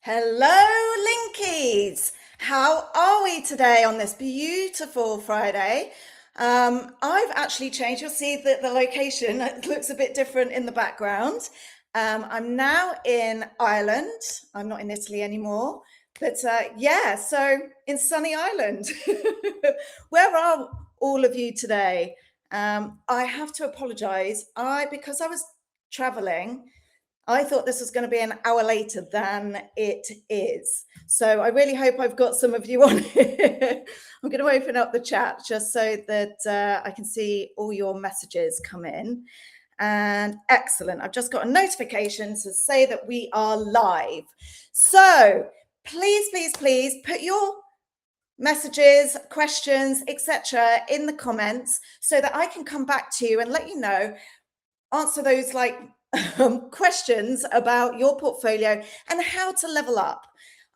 Hello, Linkies. How are we today on this beautiful Friday? I've actually changed. You'll see that the location looks a bit different in the background. I'm now in Ireland. I'm not in Italy anymore. But yeah, so in sunny Ireland. Where are all of you today? I have to apologize. Because I was traveling, I thought this was going to be an hour later than it is. So I really hope I've got some of you on here. I'm going to open up the chat just so that I can see all your messages come in. And excellent. I've just got a notification to say that we are live. So please put your messages, questions, etc. in the comments so that I can come back to you and let you know, answer those questions about your portfolio and how to level up.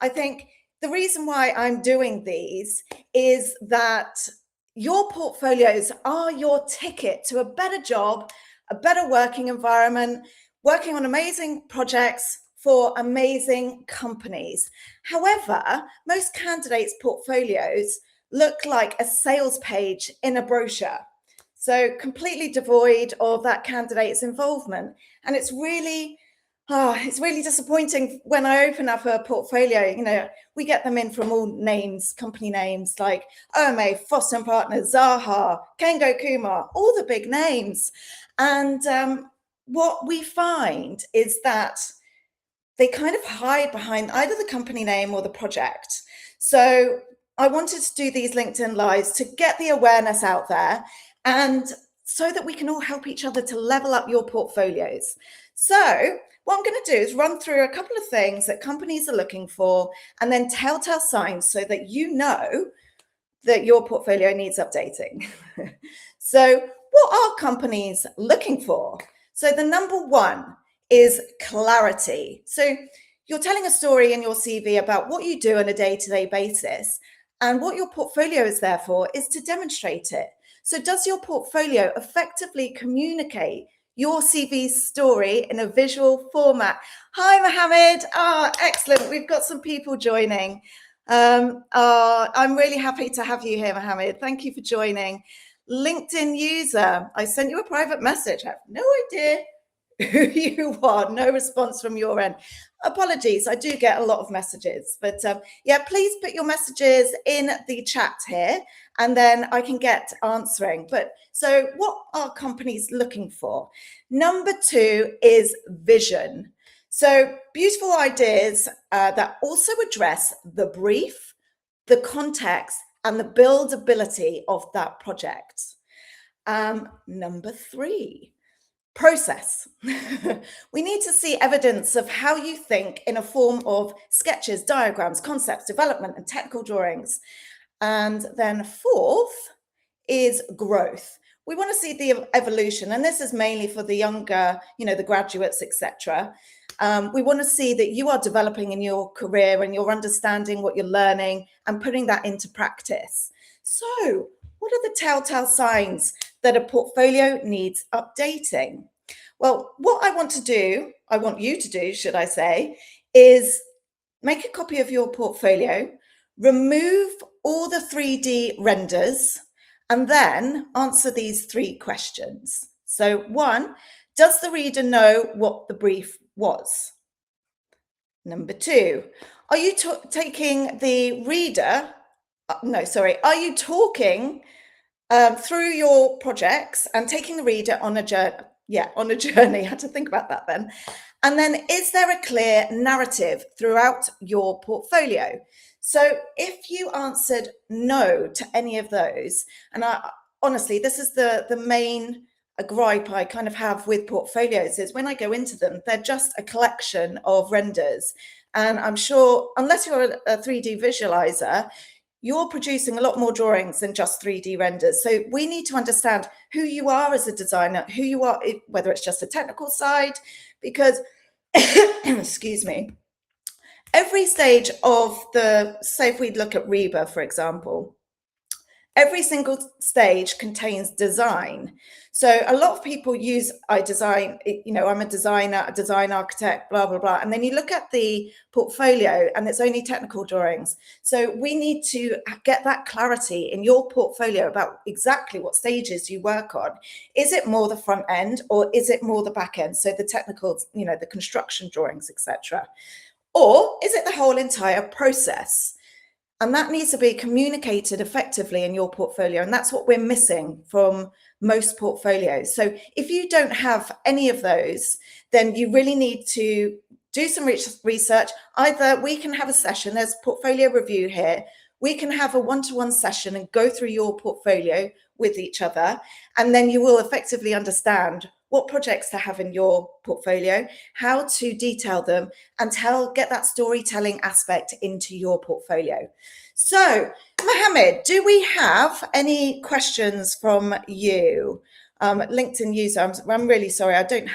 I think the reason why I'm doing these is that your portfolios are your ticket to a better job, a better working environment, working on amazing projects for amazing companies. However, most candidates' portfolios look like a sales page in a brochure. So completely devoid of that candidate's involvement. And it's really disappointing when I open up a portfolio. You know, we get them in from all names, company names like OMA, Foster & Partners, Zaha, Kengo Kumar, all the big names. And what we find is that they kind of hide behind either the company name or the project. So I wanted to do these LinkedIn Lives to get the awareness out there, and so that we can all help each other to level up your portfolios. So what I'm going to do is run through a couple of things that companies are looking for, and then telltale signs so that you know that your portfolio needs updating. So what are companies looking for? So the number one is clarity. So you're telling a story in your CV about what you do on a day-to-day basis, and what your portfolio is there for is to demonstrate it. So does your portfolio effectively communicate your CV story in a visual format? Hi, Mohammed. Excellent. We've got some people joining. I'm really happy to have you here, Mohammed. Thank you for joining. LinkedIn user, I sent you a private message. I have no idea who you are. No response from your end. Apologies, I do get a lot of messages, but yeah, please put your messages in the chat here, and then I can get answering. But so what are companies looking for? Number two is vision. So beautiful ideas that also address the brief, the context, and the buildability of that project. Number three, process. We need to see evidence of how you think in a form of sketches, diagrams, concepts, development, and technical drawings. And then fourth is growth. We want to see the evolution, and this is mainly for the younger, the graduates, etc. We want to see that you are developing in your career and you're understanding what you're learning and putting that into practice. So what are the telltale signs that a portfolio needs updating? Well, what I want you to do, should I say, is make a copy of your portfolio, remove all the 3D renders, and then answer these three questions. So one, does the reader know what the brief was? Number two, are you taking the reader? Are you talking through your projects and taking the reader on a journey? Yeah, on a journey. I had to think about that then. And then, is there a clear narrative throughout your portfolio? So if you answered no to any of those, and honestly, this is the main gripe I kind of have with portfolios, is when I go into them, they're just a collection of renders. And I'm sure, unless you're a 3D visualizer, you're producing a lot more drawings than just 3D renders. So we need to understand who you are as a designer, who you are, whether it's just a technical side, because, excuse me, every stage of say if we look at Reba, for example, every single stage contains design. So a lot of people use I design, I'm a designer, a design architect, blah, blah, blah. And then you look at the portfolio and it's only technical drawings. So we need to get that clarity in your portfolio about exactly what stages you work on. Is it more the front end or is it more the back end? So the technical, the construction drawings, etc. Or is it the whole entire process? And that needs to be communicated effectively in your portfolio. And that's what we're missing from most portfolios. So if you don't have any of those, then you really need to do some research. Either we can have a session, there's portfolio review here. We can have a one-to-one session and go through your portfolio with each other. And then you will effectively understand what projects to have in your portfolio, how to detail them, and get that storytelling aspect into your portfolio. So, Mohammed, do we have any questions from you? LinkedIn user, I'm really sorry, I don't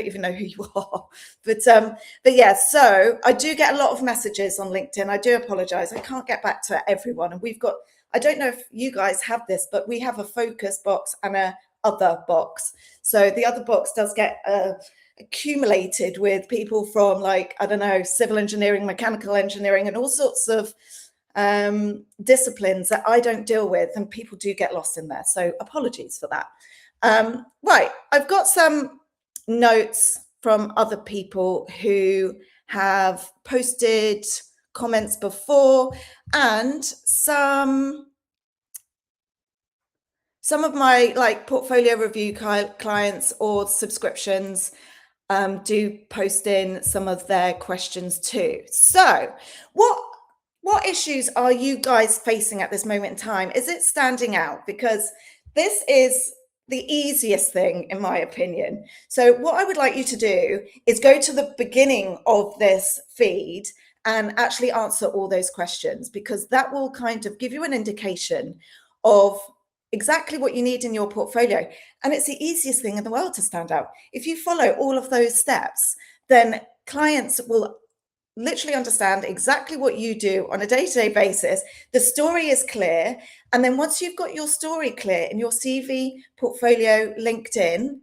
even know who you are, but yeah, so I do get a lot of messages on LinkedIn. I do apologize, I can't get back to everyone, and I don't know if you guys have this, but we have a focus box and a other box. So the other box does get accumulated with people from, like, I don't know, civil engineering, mechanical engineering, and all sorts of disciplines that I don't deal with, and people do get lost in there. So apologies for that. Right, I've got some notes from other people who have posted comments before, and some of my portfolio review clients or subscriptions do post in some of their questions too. So what issues are you guys facing at this moment in time? Is it standing out? Because this is the easiest thing, in my opinion. So what I would like you to do is go to the beginning of this feed and actually answer all those questions, because that will kind of give you an indication of exactly what you need in your portfolio. And it's the easiest thing in the world to stand out. If you follow all of those steps, then clients will literally understand exactly what you do on a day-to-day basis. The story is clear. And then once you've got your story clear in your CV, portfolio, LinkedIn,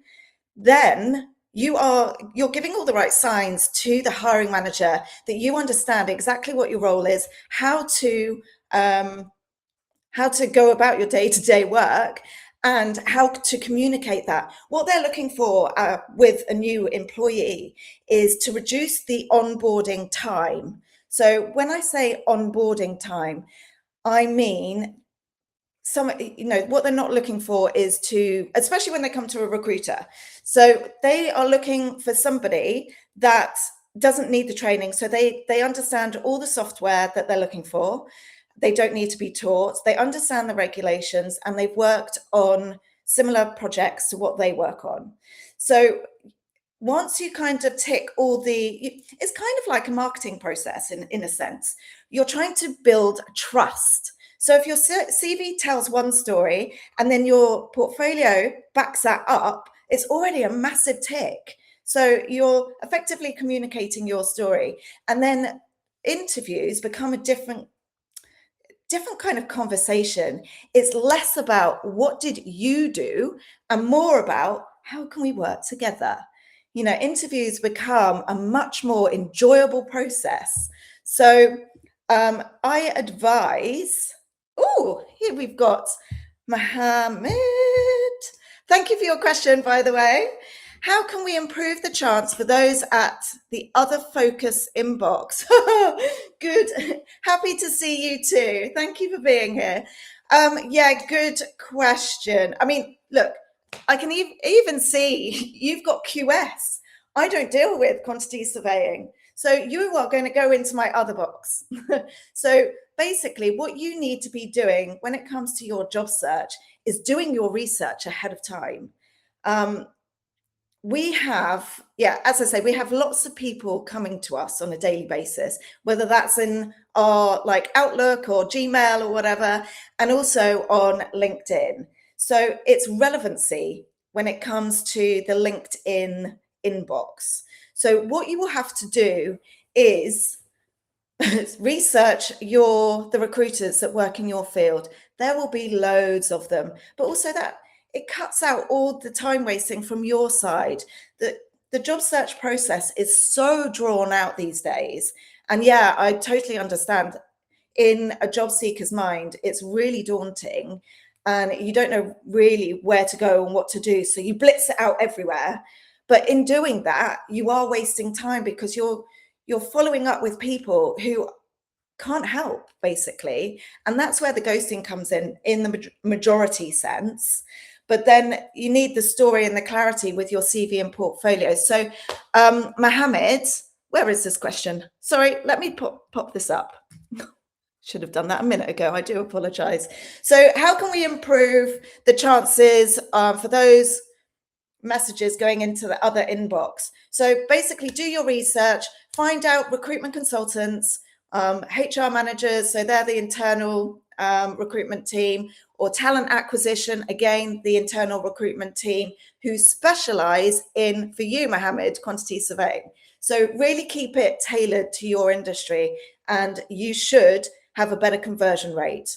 then you're giving all the right signs to the hiring manager that you understand exactly what your role is, how to go about your day-to-day work, and how to communicate that. What they're looking for with a new employee is to reduce the onboarding time. So when I say onboarding time, I mean what they're not looking for is especially when they come to a recruiter. So they are looking for somebody that doesn't need the training. So they understand all the software that they're looking for. They don't need to be taught. They understand the regulations, and they've worked on similar projects to what they work on. So once you kind of tick it's kind of like a marketing process in a sense. You're trying to build trust. So if your CV tells one story and then your portfolio backs that up, it's already a massive tick. So you're effectively communicating your story, and then interviews become a different kind of conversation. It's less about what did you do and more about how can we work together. Interviews become a much more enjoyable process. So I advise, here we've got Mohammed. Thank you for your question, by the way. How can we improve the chance for those at the other focus inbox? Good. Happy to see you too. Thank you for being here. Yeah, good question. I mean, look, I can even see you've got QS. I don't deal with quantity surveying. So you are going to go into my other box. So basically what you need to be doing when it comes to your job search is doing your research ahead of time. We have, as I say, we have lots of people coming to us on a daily basis, whether that's in our Outlook or Gmail or whatever, and also on LinkedIn. So it's relevancy when it comes to the LinkedIn inbox. So what you will have to do is research the recruiters that work in your field. There will be loads of them, but also that it cuts out all the time wasting from your side. The job search process is so drawn out these days. And yeah, I totally understand. In a job seeker's mind, it's really daunting and you don't know really where to go and what to do. So you blitz it out everywhere. But in doing that, you are wasting time because you're following up with people who can't help, basically. And that's where the ghosting comes in the majority sense. But then you need the story and the clarity with your CV and portfolio. So Mohammed, where is this question? Sorry, let me pop this up. Should have done that a minute ago. I do apologize. So how can we improve the chances for those messages going into the other inbox? So basically do your research, find out recruitment consultants, HR managers, so they're the internal recruitment team, or talent acquisition, again, the internal recruitment team, who specialize in, for you, Mohammed, quantity surveying. So really keep it tailored to your industry, and you should have a better conversion rate.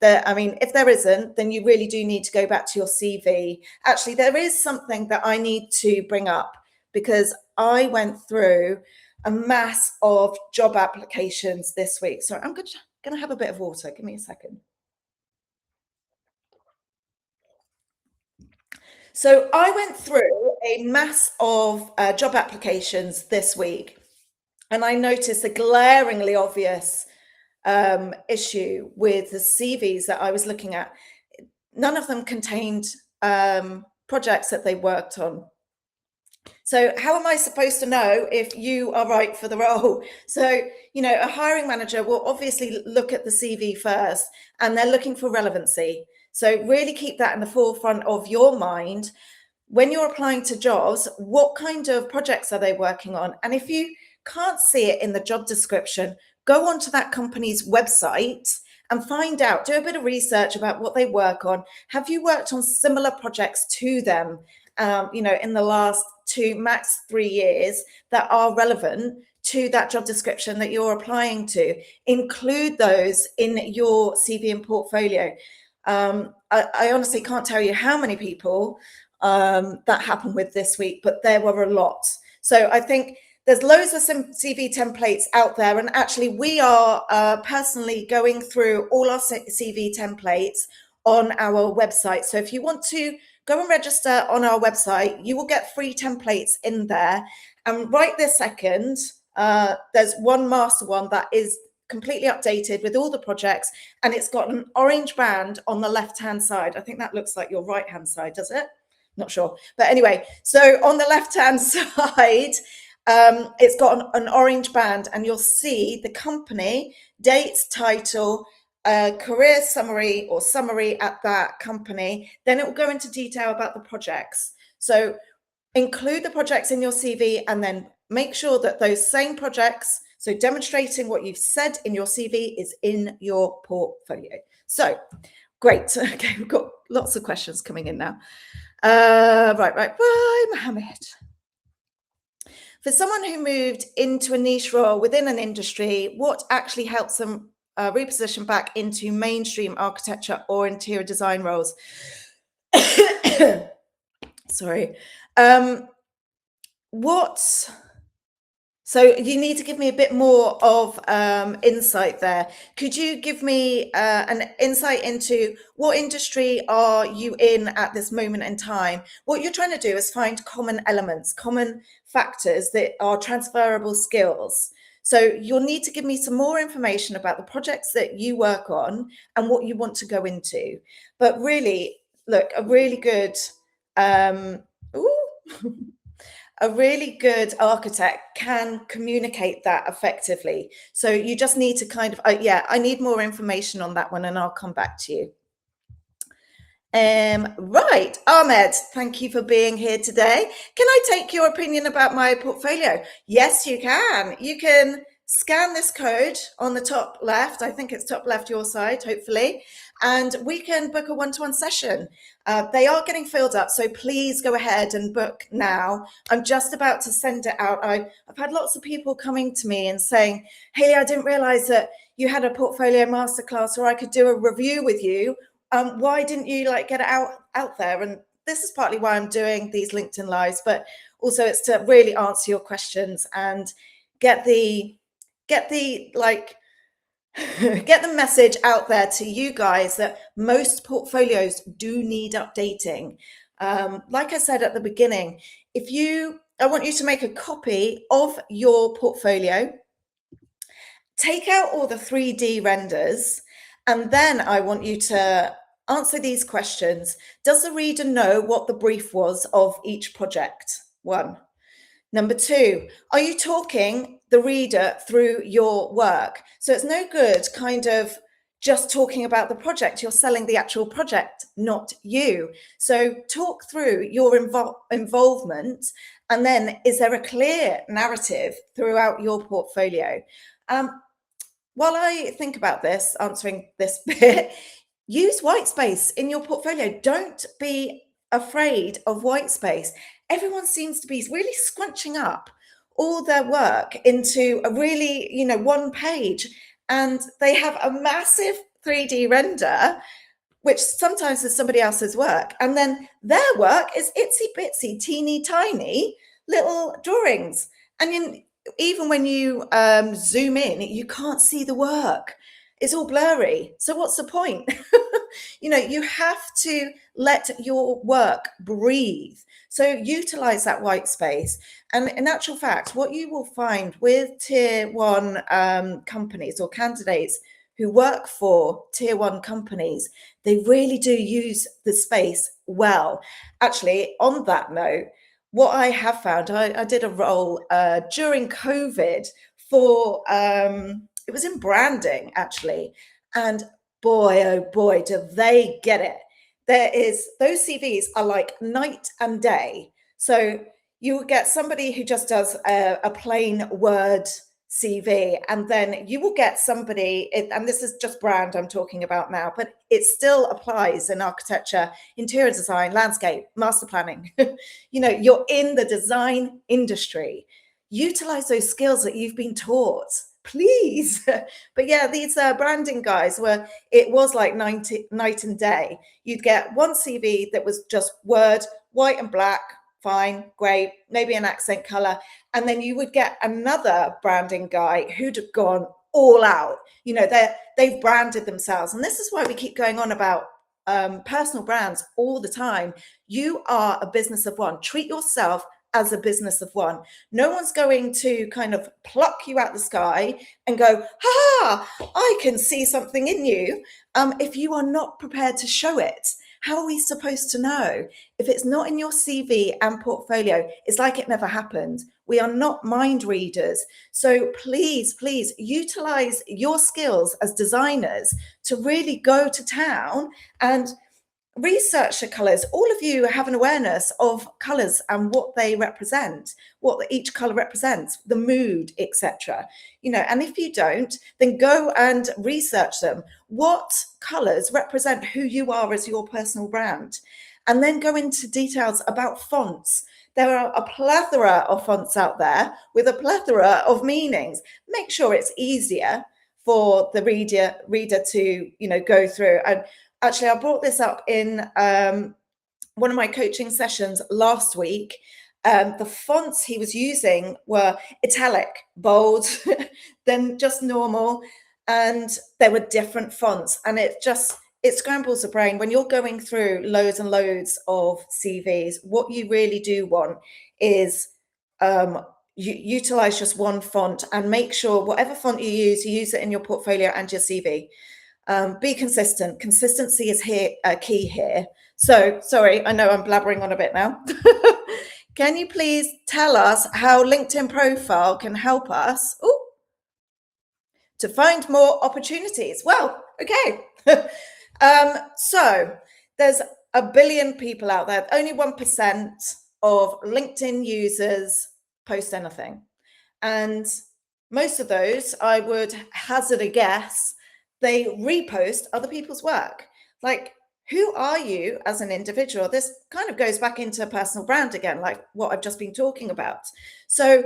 I mean, if there isn't, then you really do need to go back to your CV. Actually, there is something that I need to bring up, because I went through a mass of job applications this week. So I'm going to have a bit of water. Give me a second. So I went through a mass of job applications this week, and I noticed a glaringly obvious issue with the CVs that I was looking at. None of them contained projects that they worked on. So how am I supposed to know if you are right for the role? So, you know, a hiring manager will obviously look at the CV first, and they're looking for relevancy. So really keep that in the forefront of your mind. When you're applying to jobs, what kind of projects are they working on? And if you can't see it in the job description, go onto that company's website and find out, do a bit of research about what they work on. Have you worked on similar projects to them, you know, in the last 2, max 3 years that are relevant to that job description that you're applying to? Include those in your CV and portfolio. I honestly can't tell you how many people that happened with this week, but there were a lot. So I think there's loads of some CV templates out there, and actually we are personally going through all our CV templates on our website. So if you want to go and register on our website, you will get free templates in there. And right this second, there's one master one that is completely updated with all the projects, and it's got an orange band on the left-hand side. I think that looks like your right-hand side, does it? Not sure. But anyway, so on the left-hand side, it's got an orange band, and you'll see the company, dates, title, career summary or summary at that company. Then it will go into detail about the projects. So include the projects in your CV, and then make sure that those same projects, so demonstrating what you've said in your CV, is in your portfolio. So great. Okay, we've got lots of questions coming in now. Right, Mohammed. For someone who moved into a niche role within an industry, what actually helps them reposition back into mainstream architecture or interior design roles? Sorry. So you need to give me a bit more of insight there. Could you give me an insight into what industry are you in at this moment in time? What you're trying to do is find common elements, common factors that are transferable skills. So you'll need to give me some more information about the projects that you work on and what you want to go into. But really, look, a really good a really good architect can communicate that effectively. So you just need to kind of, I need more information on that one, and I'll come back to you. Right, Ahmed, thank you for being here today. Can I take your opinion about my portfolio? Yes, you can. You can scan this code on the top left. I think it's top left your side, hopefully. And we can book a one-to-one session. They are getting filled up, so please go ahead and book now. I'm just about to send it out. I've had lots of people coming to me and saying, Hayley, I didn't realize that you had a portfolio masterclass, or I could do a review with you. Why didn't you get it out out there. And this is partly why I'm doing these LinkedIn lives, but also it's to really answer your questions and get the like get the message out there to you guys that most portfolios do need updating. Like I said at the beginning, I want you to make a copy of your portfolio, take out all the 3D renders, and then I want you to answer these questions. Does the reader know what the brief was of each project? 1. Number 2, are you talking the reader through your work? So it's no good kind of just talking about the project. You're selling the actual project, not you. So talk through your involvement, and then is there a clear narrative throughout your portfolio? While I think about this, answering this bit, use white space in your portfolio. Don't be afraid of white space. Everyone seems to be really scrunching up all their work into a really, one page, and they have a massive 3D render, which sometimes is somebody else's work. And then their work is itsy bitsy, teeny tiny little drawings. And even when you zoom in, you can't see the work. It's all blurry. So what's the point? You have to let your work breathe. So utilize that white space. And in actual fact, what you will find with tier 1 companies or candidates who work for tier 1 companies, they really do use the space well. Actually, on that note, what I have found, I did a role during COVID for, it was in branding actually. And boy, oh boy, do they get it. Those CVs are like night and day. So you will get somebody who just does a plain Word CV, and then you will get somebody, and this is just brand I'm talking about now, but it still applies in architecture, interior design, landscape, master planning. You're in the design industry. Utilize those skills that you've been taught, please. But yeah, these branding guys it was like night and day. You'd get one CV that was just Word, white and black, fine, great, maybe an accent color. And then you would get another branding guy who'd have gone all out. They've branded themselves. And this is why we keep going on about personal brands all the time. You are a business of one. Treat yourself as a business of one. No one's going to kind of pluck you out the sky and go, ha, I can see something in you. If you are not prepared to show it, how are we supposed to know? If it's not in your CV and portfolio, it's like it never happened. We are not mind readers. So please utilize your skills as designers to really go to town and research the colors. All of you have an awareness of colors and what they represent, what each color represents, the mood, etc. And if you don't, then go and research them. What colors represent who you are as your personal brand? And then go into details about fonts. There are a plethora of fonts out there with a plethora of meanings. Make sure it's easier for the reader to go through. And actually, I brought this up in one of my coaching sessions last week. The fonts he was using were italic, bold, then just normal. And there were different fonts. And it scrambles the brain. When you're going through loads and loads of CVs, what you really do want is you utilize just one font, and make sure whatever font you use it in your portfolio and your CV. Be consistent. Consistency is key here. So, sorry, I know I'm blabbering on a bit now. Can you please tell us how LinkedIn profile can help us to find more opportunities? Well, okay. So there's a billion people out there. Only 1% of LinkedIn users post anything. And most of those, I would hazard a guess, they repost other people's work. Like, who are you as an individual? This kind of goes back into personal brand again, like what I've just been talking about. So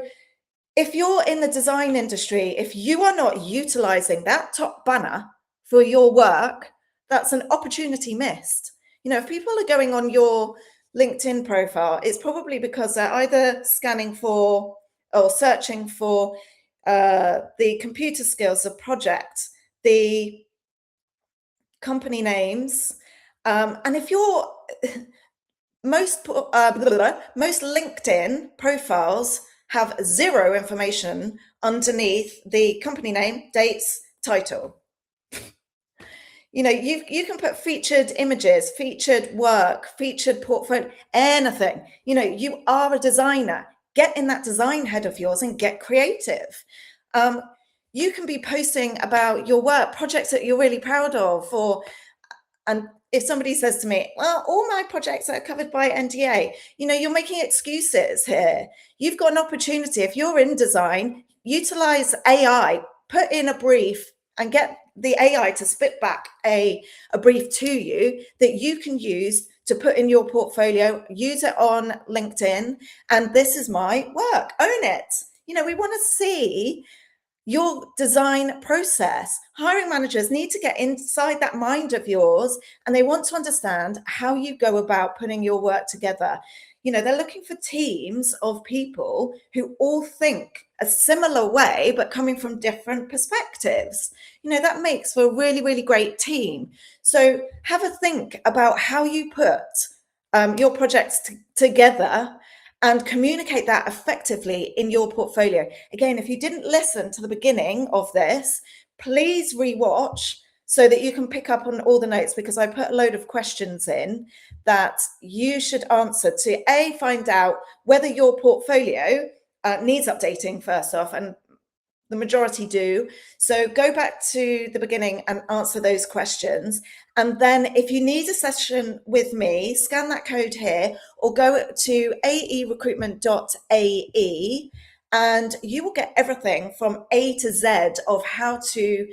if you're in the design industry, if you are not utilizing that top banner for your work, that's an opportunity missed. You know, if people are going on your LinkedIn profile, it's probably because they're either scanning for or searching for the computer skills, the project, the company names. And if you're most LinkedIn profiles have zero information underneath the company name, dates, title. You know, you can put featured images, featured work, featured portfolio, anything. You know, you are a designer. Get in that design head of yours and get creative. You can be posting about your work, projects that you're really proud of, and if somebody says to me, well, all my projects are covered by NDA, you know, you're making excuses here. You've got an opportunity. If you're in design, utilize AI, put in a brief and get the AI to spit back a brief to you that you can use to put in your portfolio, use it on LinkedIn. And this is my work. Own it. You know, we want to see your design process. Hiring managers need to get inside that mind of yours, and they want to understand how you go about putting your work together. You know, they're looking for teams of people who all think a similar way, but coming from different perspectives. You know, that makes for a really, really great team. So have a think about how you put your projects together and communicate that effectively in your portfolio. Again, if you didn't listen to the beginning of this, please rewatch so that you can pick up on all the notes, because I put a load of questions in that you should answer to find out whether your portfolio needs updating first off, and the majority do. So go back to the beginning and answer those questions. And then if you need a session with me, scan that code here or go to aerecruitment.ae, and you will get everything from A to Z of how to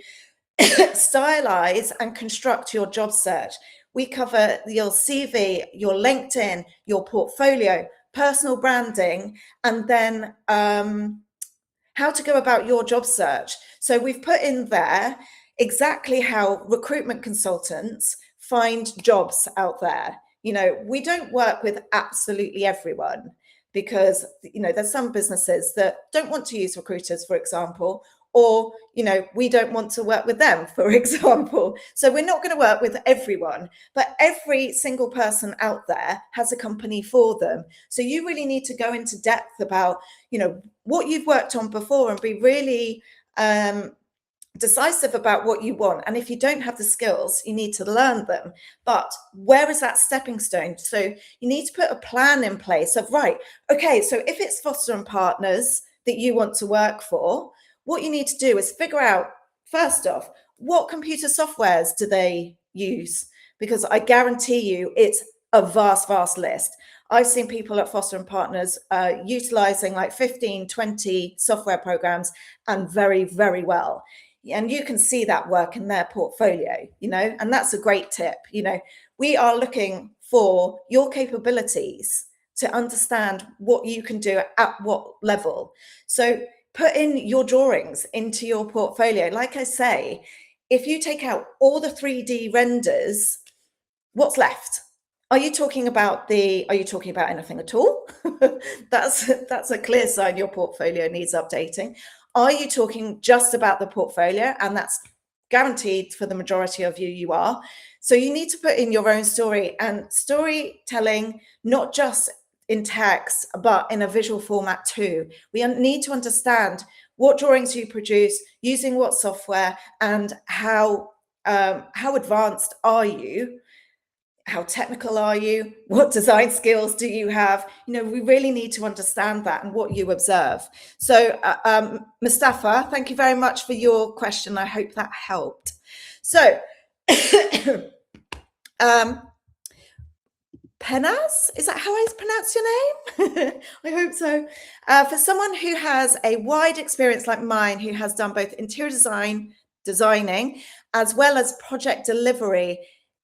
stylize and construct your job search. We cover your CV, your LinkedIn, your portfolio, personal branding, and then how to go about your job search. So we've put in there exactly how recruitment consultants find jobs out there. You know, we don't work with absolutely everyone, because, you know, there's some businesses that don't want to use recruiters, for example, or, you know, we don't want to work with them, for example. So we're not going to work with everyone, but every single person out there has a company for them. So you really need to go into depth about, you know, what you've worked on before and be really decisive about what you want. And if you don't have the skills, you need to learn them. But where is that stepping stone? So you need to put a plan in place of, right, okay, so if it's Foster and Partners that you want to work for, what you need to do is figure out, first off, what computer softwares do they use? Because I guarantee you it's a vast, vast list. I've seen people at Foster and Partners utilizing like 15, 20 software programs, and very, very well. And you can see that work in their portfolio, you know, and that's a great tip. You know, we are looking for your capabilities to understand what you can do at what level. So put in your drawings into your portfolio. Like I say, if you take out all the 3D renders, what's left? Are you talking about anything at all? That's a clear sign your portfolio needs updating. Are you talking just about the portfolio? And that's guaranteed for the majority of you are. So you need to put in your own story, and storytelling, not just in text, but in a visual format too. We need to understand what drawings you produce, using what software, and how advanced are you? How technical are you? What design skills do you have? You know, we really need to understand that and what you observe. So, Mustafa, thank you very much for your question. I hope that helped. So, Penaz, is that how I pronounce your name? I hope so. For someone who has a wide experience like mine, who has done both interior designing, as well as project delivery,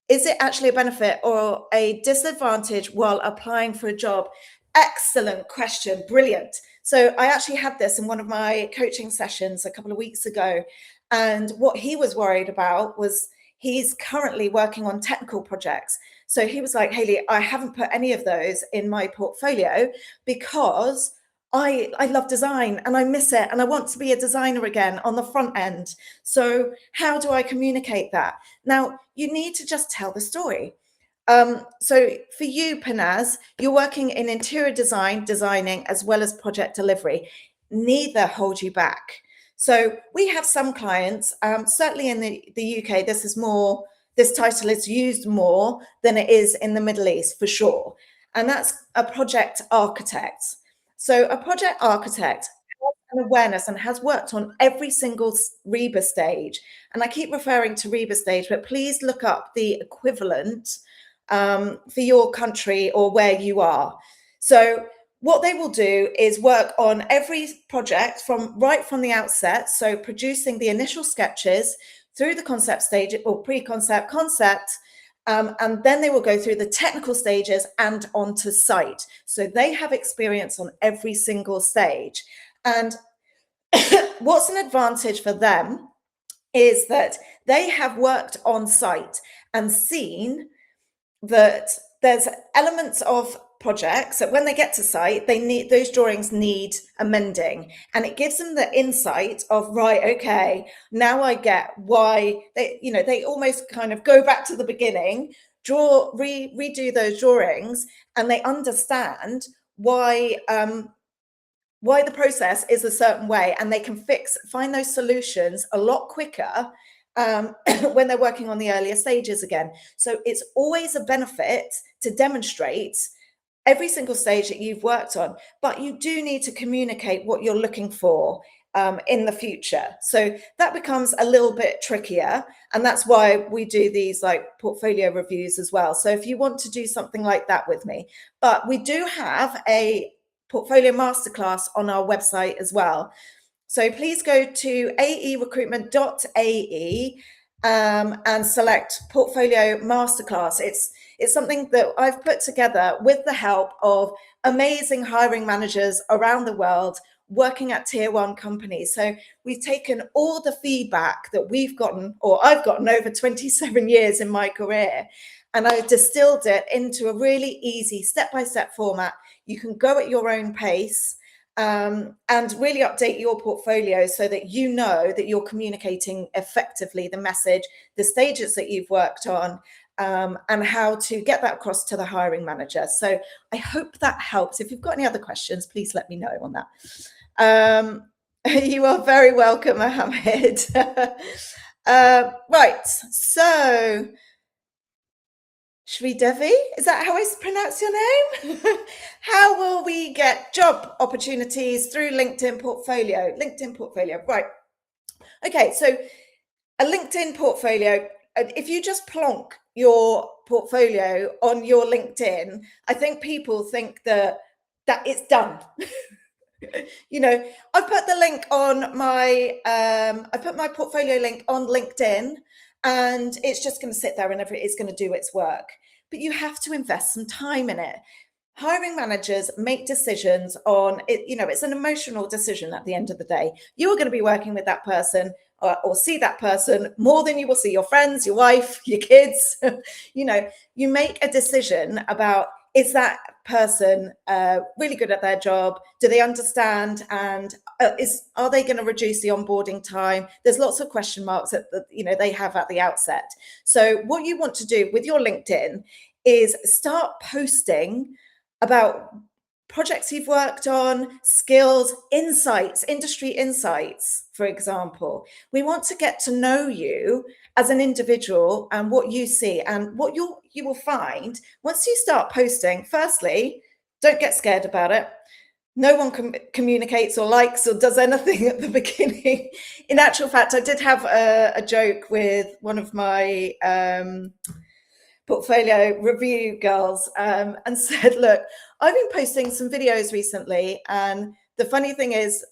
is it actually a benefit or a disadvantage while applying for a job? Excellent question. Brilliant. So I actually had this in one of my coaching sessions a couple of weeks ago. And what he was worried about was he's currently working on technical projects. So he was like, Hayley, I haven't put any of those in my portfolio because I love design and I miss it and I want to be a designer again on the front end. So how do I communicate that? Now, you need to just tell the story. So for you, Panaz, you're working in interior design, designing, as well as project delivery. Neither hold you back. So we have some clients, certainly in the UK, this title is used more than it is in the Middle East, for sure. And that's a project architect. So a project architect has an awareness and has worked on every single REBA stage. And I keep referring to REBA stage, but please look up the equivalent for your country or where you are. So what they will do is work on every project right from the outset. So producing the initial sketches through the concept stage or pre-concept, concept, and then they will go through the technical stages and onto site. So they have experience on every single stage. And what's an advantage for them is that they have worked on site and seen that there's elements of projects that when they get to site, those drawings need amending, and it gives them the insight of, right, okay, now I get why they almost kind of go back to the beginning, redo those drawings, and they understand why the process is a certain way, and they can find those solutions a lot quicker when they're working on the earlier stages again. So it's always a benefit to demonstrate every single stage that you've worked on, but you do need to communicate what you're looking for in the future. So that becomes a little bit trickier, and that's why we do these like portfolio reviews as well. So if you want to do something like that with me, but we do have a portfolio masterclass on our website as well. So please go to aerecruitment.ae and select Portfolio Masterclass. It's something that I've put together with the help of amazing hiring managers around the world working at tier one companies. So we've taken all the feedback that we've gotten, or I've gotten over 27 years in my career, and I've distilled it into a really easy step-by-step format. You can go at your own pace and really update your portfolio so that you know that you're communicating effectively the message, the stages that you've worked on, and how to get that across to the hiring manager. So I hope that helps. If you've got any other questions, please let me know on that. You are very welcome, Mohammed. Right, so Shri Devi, is that how I pronounce your name? How will we get job opportunities through LinkedIn portfolio? LinkedIn portfolio, right. Okay, so a LinkedIn portfolio, if you just plonk your portfolio on your LinkedIn, I think people think that it's done. I've put the link on I put my portfolio link on LinkedIn, and it's just going to sit there and it's going to do its work. But you have to invest some time in it. Hiring managers make decisions on it. It's an emotional decision at the end of the day. You're going to be working with that person or see that person more than you will see your friends, your wife, your kids. You make a decision about, is that person really good at their job? Do they understand? And are they going to reduce the onboarding time? There's lots of question marks that they have at the outset. So what you want to do with your LinkedIn is start posting about projects you've worked on, skills, insights, industry insights, for example. We want to get to know you as an individual and what you see, and what you will find once you start posting. Firstly, don't get scared about it. No one communicates or likes or does anything at the beginning. In actual fact, I did have a joke with one of my portfolio review girls and said, look, I've been posting some videos recently, and the funny thing is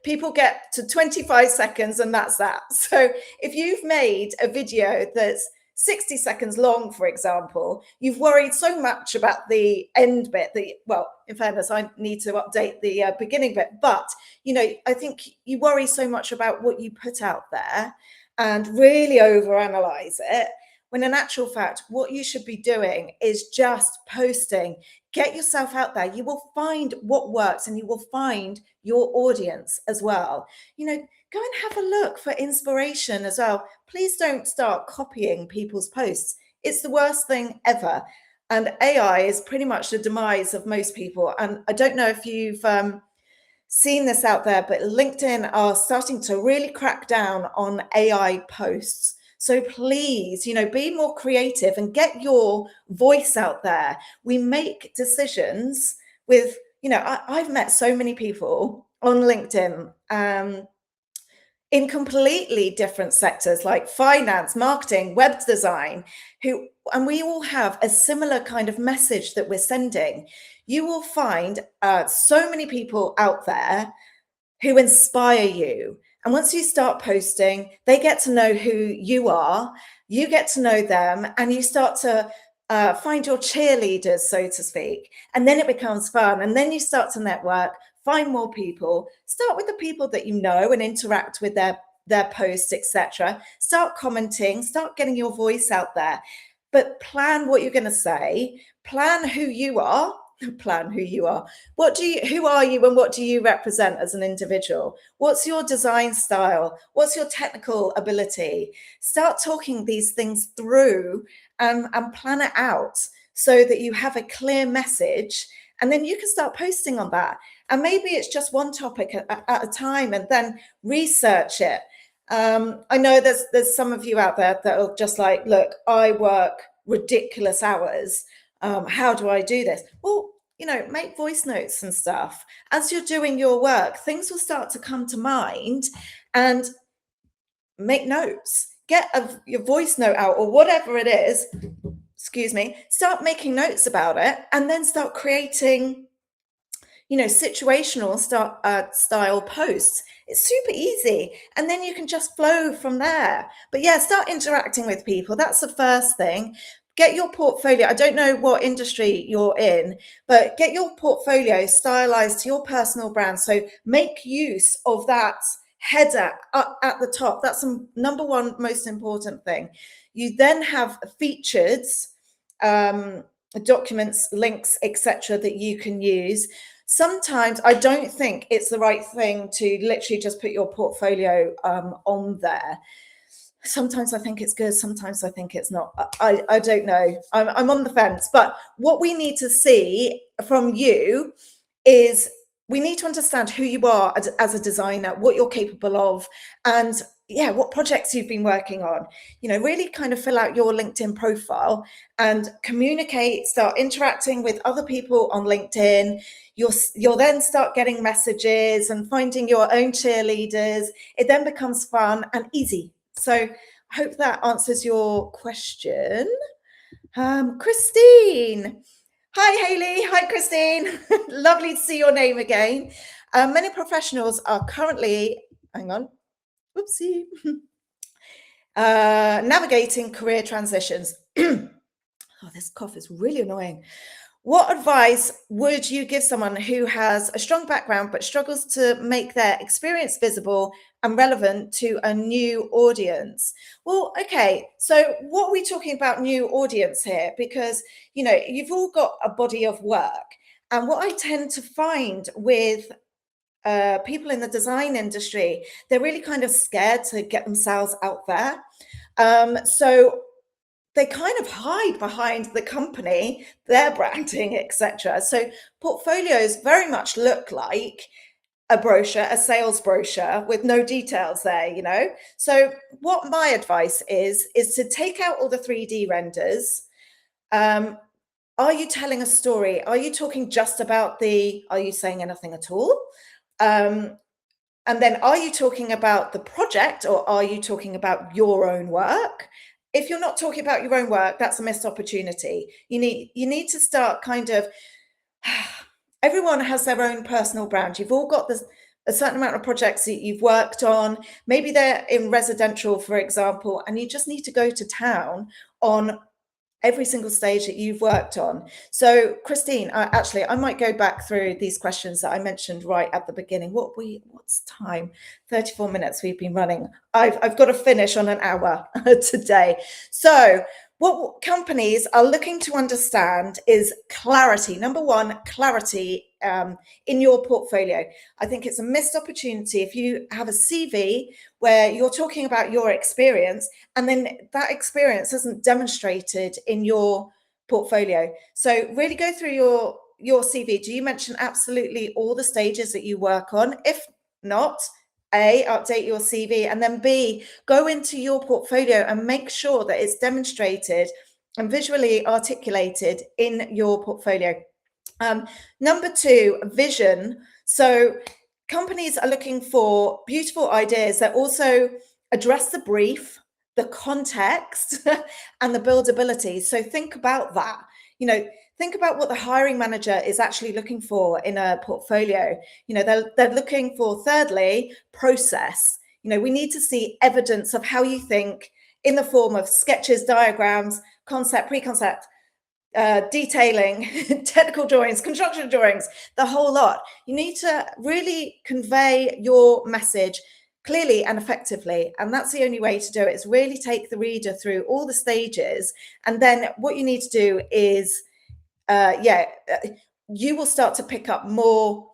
people get to 25 seconds and that's that. So if you've made a video that's 60 seconds long, for example, you've worried so much about the end bit well, in fairness, I need to update the beginning bit, but I think you worry so much about what you put out there. and really overanalyze it. When in actual fact, what you should be doing is just posting. Get yourself out there. You will find what works and you will find your audience as well. You know, go and have a look for inspiration as well. Please don't start copying people's posts. It's the worst thing ever. And AI is pretty much the demise of most people. And I don't know if you've seen this out there, but LinkedIn are starting to really crack down on AI posts. So please, you know, be more creative and get your voice out there. We make decisions with, you know, I've met so many people on LinkedIn in completely different sectors like finance, marketing, web design, and we all have a similar kind of message that we're sending. You will find so many people out there who inspire you. And once you start posting, they get to know who you are, you get to know them, and you start to find your cheerleaders, so to speak. And then it becomes fun. And then you start to network, find more people, start with the people that you know and interact with their posts, etc. Start commenting, start getting your voice out there. But plan what you're going to say, plan who you are. Plan who you are. Who are you and what do you represent as an individual? What's your design style? What's your technical ability? Start talking these things through and plan it out so that you have a clear message, and then you can start posting on that. And maybe it's just one topic at a time, and then research it. I know there's some of you out there that are just like, look, I work ridiculous hours. How do I do this? Well, you know, make voice notes and stuff. As you're doing your work, things will start to come to mind, and make notes. Get your voice note out or whatever it is. Excuse me. Start making notes about it, and then start creating, you know, situational style posts. It's super easy, and then you can just flow from there. But yeah, start interacting with people. That's the first thing. Get your portfolio. I don't know what industry you're in, but get your portfolio stylized to your personal brand. So make use of that header up at the top. That's the number one most important thing. You then have featured documents, links, etc. that you can use. Sometimes I don't think it's the right thing to literally just put your portfolio on there. Sometimes I think it's good, sometimes I think it's not. I don't know. I'm on the fence. But what we need to see from you is we need to understand who you are as a designer, what you're capable of, and yeah, what projects you've been working on. You know, really kind of fill out your LinkedIn profile and communicate, start interacting with other people on LinkedIn. You'll then start getting messages and finding your own cheerleaders. It then becomes fun and easy. So I hope that answers your question. Christine. Hi, Hayley. Hi, Christine. Lovely to see your name again. Many professionals are currently, hang on, whoopsie, navigating career transitions. Oh, this cough is really annoying. What advice would you give someone who has a strong background but struggles to make their experience visible and relevant to a new audience? Well, okay, so what are we talking about new audience here? Because, you know, you've all got a body of work. And what I tend to find with people in the design industry, they're really kind of scared to get themselves out there. So they kind of hide behind the company, their branding, etc. So portfolios very much look like a brochure, a sales brochure with no details there, you know. So what my advice is to take out all the 3D renders. Are you telling a story? Are you talking just about are you saying anything at all? And then are you talking about the project, or are you talking about your own work? If you're not talking about your own work, that's a missed opportunity. You need to start kind of, everyone has their own personal brand. You've all got a certain amount of projects that you've worked on. Maybe they're in residential, for example, and you just need to go to town on every single stage that you've worked on. So Christine, actually, I might go back through these questions that I mentioned right at the beginning. What's time? 34 minutes we've been running. I've got to finish on an hour today. So what companies are looking to understand is clarity. Number one, clarity in your portfolio. I think it's a missed opportunity if you have a CV where you're talking about your experience and then that experience isn't demonstrated in your portfolio. So really go through your CV. Do you mention absolutely all the stages that you work on? If not, A, update your CV, and then B, go into your portfolio and make sure that it's demonstrated and visually articulated in your portfolio. Number two, vision. So companies are looking for beautiful ideas that also address the brief, the context, and the buildability. So think about that. Think about what the hiring manager is actually looking for in a portfolio. They're looking for, thirdly, process. We need to see evidence of how you think in the form of sketches, diagrams, concept, pre-concept, detailing, technical drawings, construction drawings, the whole lot. You need to really convey your message clearly and effectively. And that's the only way to do it, is really take the reader through all the stages. And then what you need to do is, you will start to pick up more.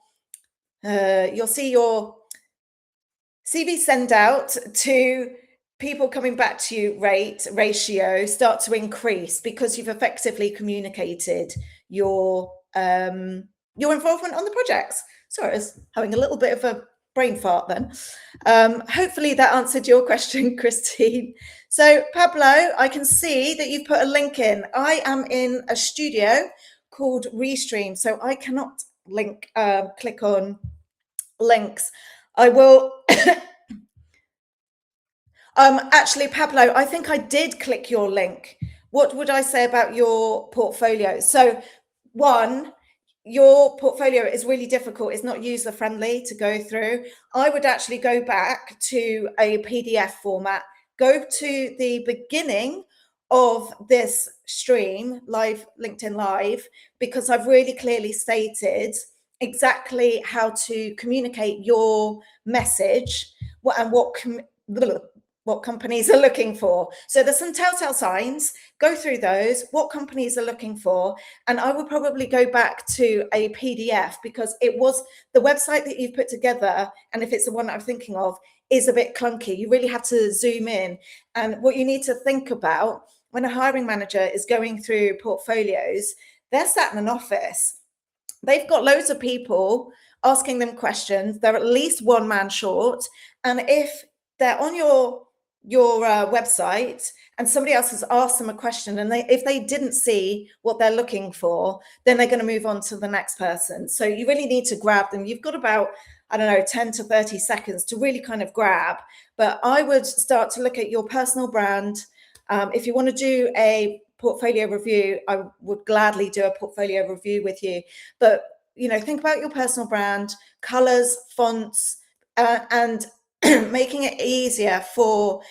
You'll see your CV send out to people coming back to you ratio start to increase because you've effectively communicated your involvement on the projects. Sorry, I was having a little bit of a brain fart then. Hopefully that answered your question, Christine. So Pablo, I can see that you've put a link in. I am in a studio called Restream, so I cannot click on links. I will actually, Pablo, I think I did click your link. What would I say about your portfolio? So one, your portfolio is really difficult. It's not user friendly to go through. I would actually go back to a PDF format, go to the beginning of this stream, live LinkedIn Live, because I've really clearly stated exactly how to communicate your message and what companies are looking for. So there's some telltale signs. Go through those, what companies are looking for. And I would probably go back to a PDF because it was the website that you've put together. And if it's the one that I'm thinking of, is a bit clunky. You really have to zoom in. And what you need to think about when a hiring manager is going through portfolios, they're sat in an office. They've got loads of people asking them questions. They're at least one man short. And if they're on your website and somebody else has asked them a question and if they didn't see what they're looking for, then they're going to move on to the next person. So you really need to grab them. You've got about, 10 to 30 seconds to really kind of grab. But I would start to look at your personal brand. If you want to do a portfolio review, I would gladly do a portfolio review with you. But, think about your personal brand, colors, fonts, and making it easier for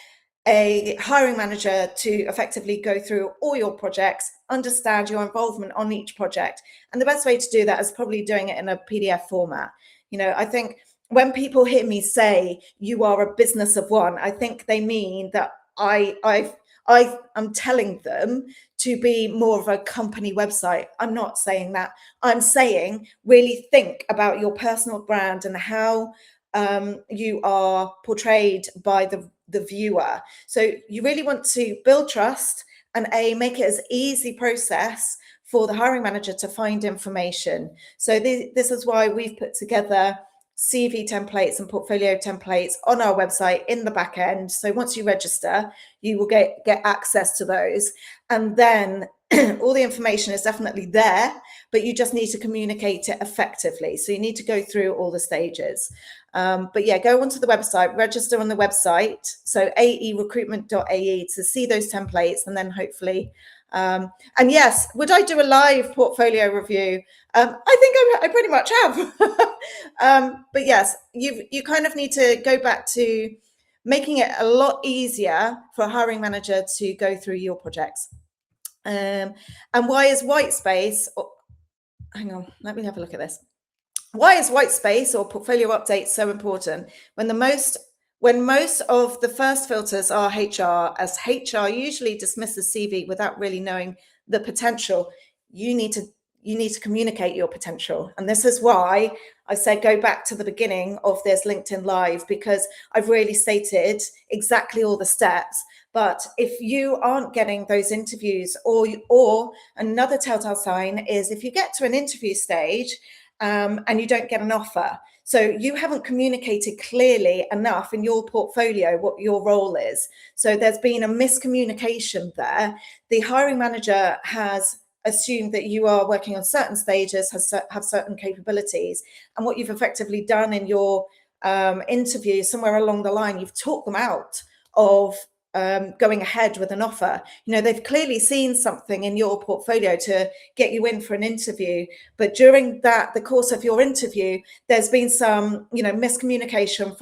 a hiring manager to effectively go through all your projects, understand your involvement on each project. And the best way to do that is probably doing it in a PDF format. I think when people hear me say you are a business of one, I think they mean that I'm telling them to be more of a company website. I'm not saying that. I'm saying really think about your personal brand and how you are portrayed by the viewer. So you really want to build trust and make it as easy process for the hiring manager to find information. So this is why we've put together CV templates and portfolio templates on our website in the back end. So once you register, you will get access to those. And then all the information is definitely there, but you just need to communicate it effectively. So you need to go through all the stages. But yeah, go onto the website, register on the website. So aerecruitment.ae to see those templates, and then hopefully, and yes, would I do a live portfolio review? I think I pretty much have. But yes, you kind of need to go back to making it a lot easier for a hiring manager to go through your projects. And why is white space? Hang on, let me have a look at this. Why is white space or portfolio update so important when most of the first filters are HR, as HR usually dismisses CV without really knowing the potential? You need to communicate your potential. And this is why I said go back to the beginning of this LinkedIn Live, because I've really stated exactly all the steps. But if you aren't getting those interviews, or another telltale sign is if you get to an interview stage and you don't get an offer. So you haven't communicated clearly enough in your portfolio what your role is. So there's been a miscommunication there. The hiring manager has assumed that you are working on certain stages, have certain capabilities. And what you've effectively done in your interview, somewhere along the line, you've talked them out of going ahead with an offer. They've clearly seen something in your portfolio to get you in for an interview, but during the course of your interview, there's been some miscommunication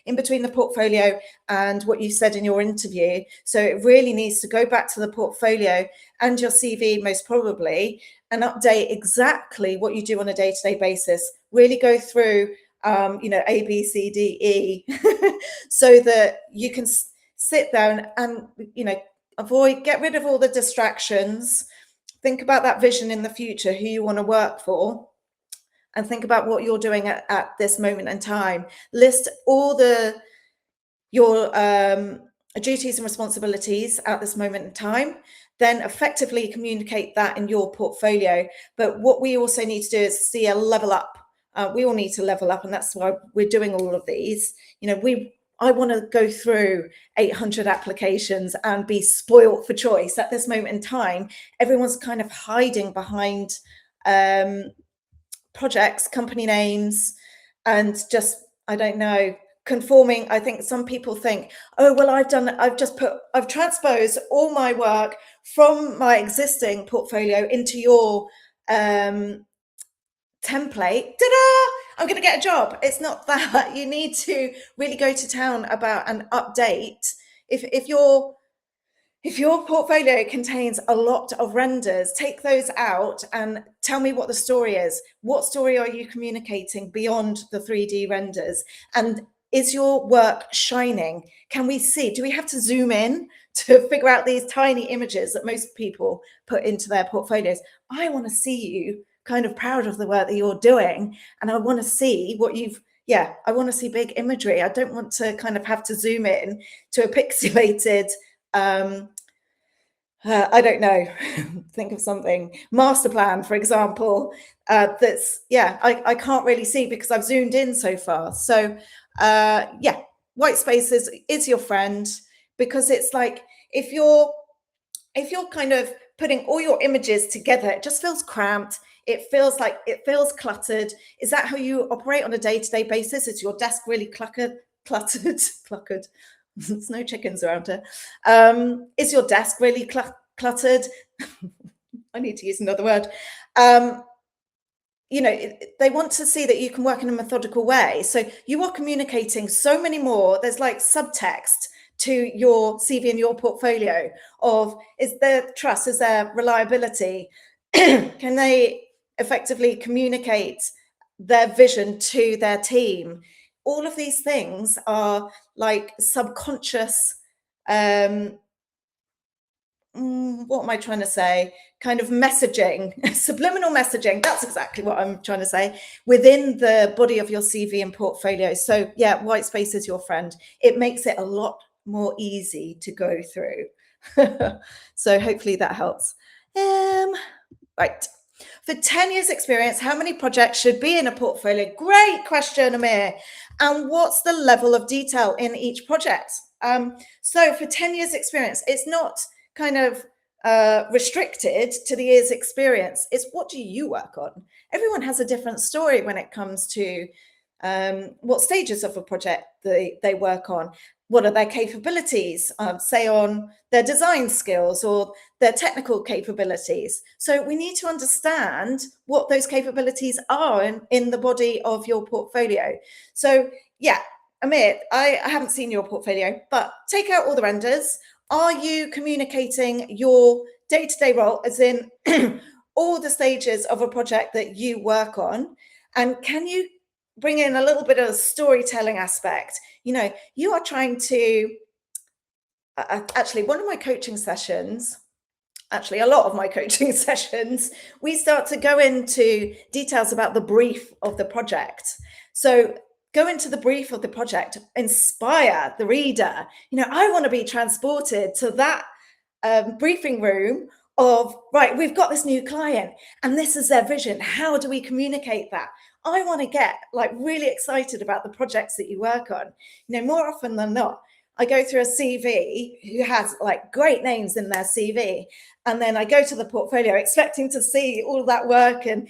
in between the portfolio and what you said in your interview. So it really needs to go back to the portfolio and your CV, most probably, and update exactly what you do on a day-to-day basis. Really go through A, B, C, D, E so that you can sit down and get rid of all the distractions. Think about that vision in the future, who you want to work for, and think about what you're doing at this moment in time. List all your duties and responsibilities at this moment in time, then effectively communicate that in your portfolio. But what we also need to do is see a level up. We all need to level up, and that's why we're doing all of these. I want to go through 800 applications and be spoilt for choice. At this moment in time, everyone's kind of hiding behind projects, company names, and just, I don't know, conforming. I think some people think, oh, well, I've transposed all my work from my existing portfolio into your template. Ta-da! I'm going to get a job. It's not that. You need to really go to town about an update. If your portfolio contains a lot of renders, take those out and tell me what the story is. What story are you communicating beyond the 3D renders? And is your work shining? Can we see? Do we have to zoom in to figure out these tiny images that most people put into their portfolios? I want to see you kind of proud of the work that you're doing, and I want to see I want to see big imagery. I don't want to kind of have to zoom in to a pixelated I don't know, think of something, master plan, for example, I can't really see because I've zoomed in so far. So white space is your friend, because it's like if you're kind of putting all your images together, it just feels cramped. It feels cluttered. Is that how you operate on a day-to-day basis? Is your desk really cluttered? There's no chickens around here. Is your desk really cluttered? I need to use another word. They want to see that you can work in a methodical way. So you are communicating so many more. There's like subtext to your CV and your portfolio of, is there trust? Is there reliability? Can they effectively communicate their vision to their team? All of these things are like subconscious, what am I trying to say? Kind of messaging, subliminal messaging. That's exactly what I'm trying to say, within the body of your CV and portfolio. So yeah, white space is your friend. It makes it a lot more easy to go through. So hopefully that helps. Right. For 10 years experience, how many projects should be in a portfolio? Great question, Amir. And what's the level of detail in each project? So for 10 years experience, it's not kind of restricted to the year's experience. It's what do you work on? Everyone has a different story when it comes to what stages of a project they work on. What are their capabilities, say on their design skills or their technical capabilities? So we need to understand what those capabilities are in the body of your portfolio. So yeah, Amir, I haven't seen your portfolio, but take out all the renders. Are you communicating your day-to-day role, as in all the stages of a project that you work on? And can you bring in a little bit of a storytelling aspect? You are trying to actually, one of my coaching sessions, actually a lot of my coaching sessions, we start to go into details about the brief of the project. So go into the brief of the project, inspire the reader. I want to be transported to that briefing room of, right, we've got this new client and this is their vision. How do we communicate that? I want to get really excited about the projects that you work on. More often than not, I go through a CV who has great names in their CV, and then I go to the portfolio expecting to see all that work and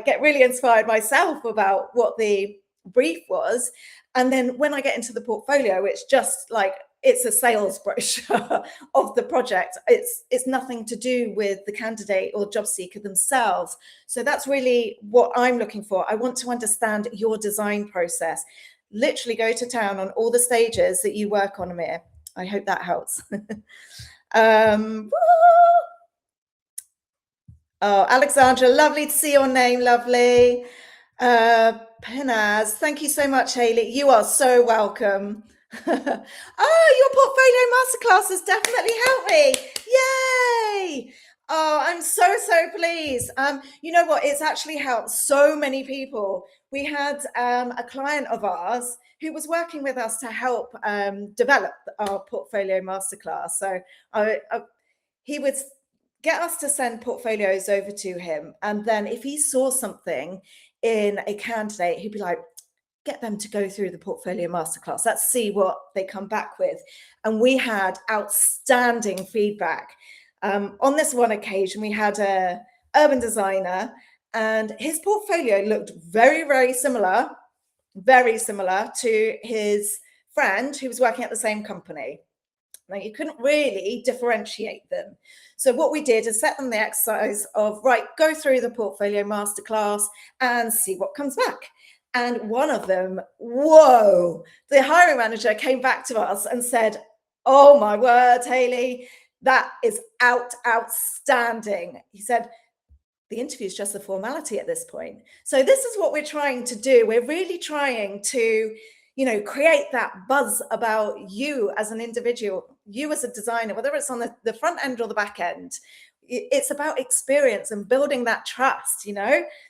get really inspired myself about what the brief was. And then when I get into the portfolio, it's just it's a sales brochure of the project. It's nothing to do with the candidate or job seeker themselves. So that's really what I'm looking for. I want to understand your design process. Literally go to town on all the stages that you work on, Amir. I hope that helps. Oh, Alexandra, lovely to see your name, lovely. Penaz, thank you so much, Hayley. You are so welcome. Your portfolio masterclass has definitely helped me. Yay! Oh, I'm so pleased. You know what? It's actually helped so many people. We had a client of ours who was working with us to help develop our portfolio masterclass. So he would get us to send portfolios over to him. And then if he saw something in a candidate, he'd be like, get them to go through the portfolio masterclass. Let's see what they come back with. And we had outstanding feedback. On this one occasion, we had an urban designer, and his portfolio looked very similar to his friend who was working at the same company. Now, you couldn't really differentiate them. So what we did is set them the exercise of, right, go through the portfolio masterclass and see what comes back. And one of them, whoa, the hiring manager came back to us and said, oh my word, Hayley, that is outstanding. He said, the interview is just a formality at this point. So this is what we're trying to do. We're really trying to, create that buzz about you as an individual, you as a designer, whether it's on the front end or the back end. It's about experience and building that trust,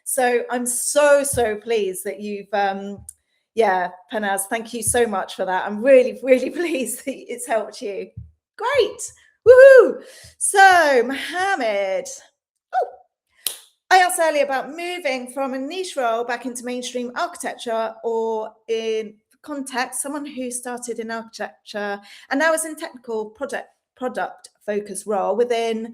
So I'm so pleased that you've, Penaz, thank you so much for that. I'm really pleased that it's helped you. Great. Woohoo. So Mohammed, I asked earlier about moving from a niche role back into mainstream architecture, or in context, someone who started in architecture and now is in technical product focused role within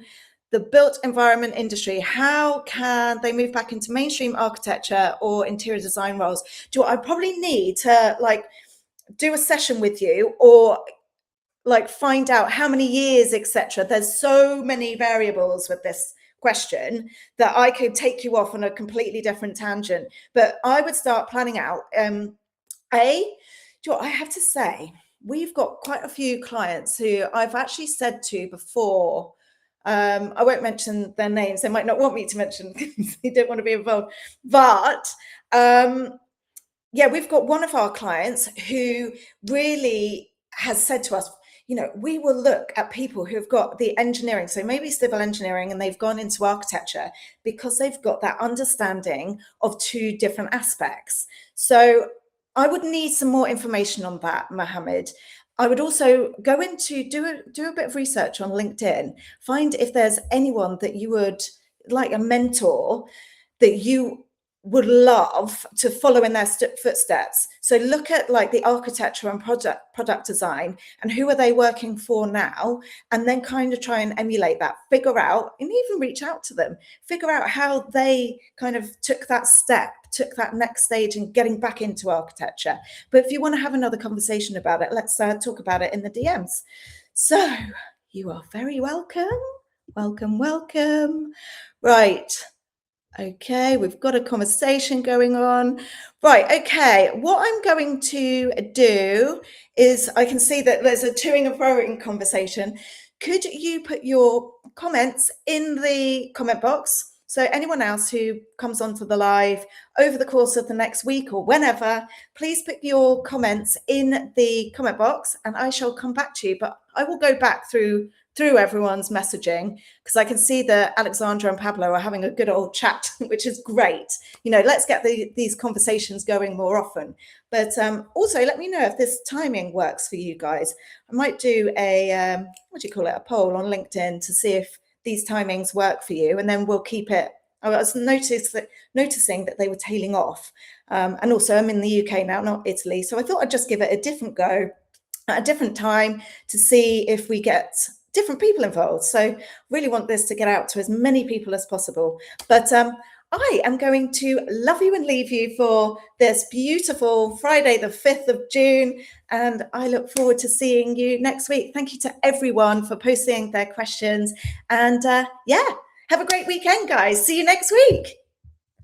the built environment industry. How can they move back into mainstream architecture or interior design roles? I probably need to do a session with you, or find out how many years, etc. There's so many variables with this question that I could take you off on a completely different tangent. But I would start planning out. I have to say, we've got quite a few clients who I've actually said to before. I won't mention their names. They might not want me to mention because they don't want to be involved. But we've got one of our clients who really has said to us, we will look at people who've got the engineering, so maybe civil engineering, and they've gone into architecture because they've got that understanding of two different aspects. So I would need some more information on that, Mohammed. I would also go into, do a bit of research on LinkedIn, find if there's anyone that you would like, a mentor that you would love to follow in their footsteps. So look at the architecture and product design, and who are they working for now, and then kind of try and emulate that, figure out, and even reach out to them, figure out how they kind of took that next stage in getting back into architecture. But if you want to have another conversation about it, let's talk about it in the DMs. So you are very welcome. Right. Okay, we've got a conversation going on. Right, okay, what I'm going to do is, I can see that there's a toing and froing conversation. could you put your comments in the comment box? So anyone else who comes onto the live over the course of the next week or whenever, please put your comments in the comment box and I shall come back to you. But I will go back through everyone's messaging, because I can see that Alexandra and Pablo are having a good old chat, which is great. Let's get these conversations going more often. But also let me know if this timing works for you guys. I might do a, a poll on LinkedIn to see if these timings work for you, and then we'll keep it. I was noticing that they were tailing off. And also I'm in the UK now, not Italy. So I thought I'd just give it a different go at a different time to see if we get different people involved. So really want this to get out to as many people as possible. But I am going to love you and leave you for this beautiful Friday, the 5th of June. And I look forward to seeing you next week. Thank you to everyone for posting their questions. And have a great weekend, guys. See you next week.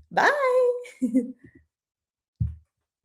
Bye.